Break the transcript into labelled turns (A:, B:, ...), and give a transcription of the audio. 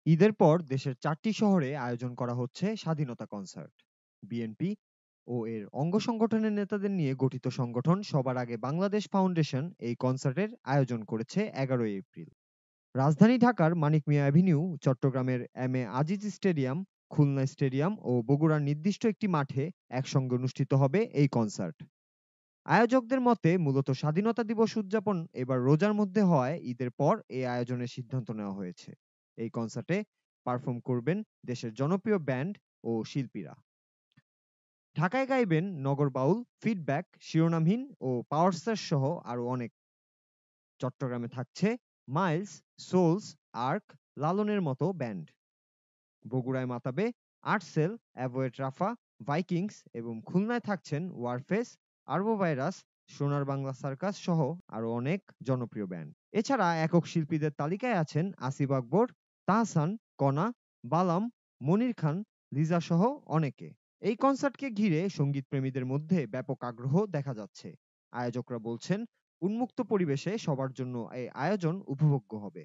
A: ঈদের পর দেশের ৪টি শহরে আয়োজন করা হচ্ছে স্বাধীনতা কনসার্ট। বিএনপি ও এর অঙ্গ সংগঠনের নেতাদের নিয়ে গঠিত সংগঠন সবার আগে বাংলাদেশ ফাউন্ডেশন এই কনসার্টের আয়োজন করেছে ১১ই এপ্রিল। রাজধানী ঢাকার মানিক মিয়া অ্যাভিনিউ, চট্টগ্রামের M A Aziz stadium, Khulna stadium ও বগুড়ার নির্দিষ্ট একটি মাঠে একসঙ্গে অনুষ্ঠিত হবে এই কনসার্ট। আয়োজকদের মতে মূলত স্বাধীনতা দিবস উদযাপন এবার রোজার মধ্যে হওয়ায় ঈদের পর এই আয়োজনের সিদ্ধান্ত নেওয়া হয়েছে। এই কনসার্টে পারফর্ম করবেন দেশের জনপ্রিয় ব্যান্ড ও শিল্পীরা। ঢাকায় গাইবেন নগর বাউল, ফিডব্যাক, শিরোনামহীন ও পাওয়ার স্টার সহ আরো অনেক। চট্টগ্রামে থাকছে মাইলস, সোলস, আর্ক, লালনের মতো ব্যান্ড। বগুড়ায় মাতাবে আর্টসেল, অ্যাভয়েড রাফা, ভাইকিংস এবং খুলনায় থাকছেন ওয়ারফেস, আরবোভাইরাস, সোনার বাংলা সার্কাস সহ আরো অনেক জনপ্রিয় ব্যান্ড। এছাড়া একক শিল্পীদের তালিকায় আছেন আসিফ আকবর, তাহসান, কণা, বালাম, মনির খান, লিজা সহ অনেকে। এই কনসার্টকে ঘিরে সঙ্গীত প্রেমীদের মধ্যে ব্যাপক আগ্রহ দেখা যাচ্ছে। আয়োজকরা বলছেন উন্মুক্ত পরিবেশে সবার জন্য এই আয়োজন উপভোগ্য হবে।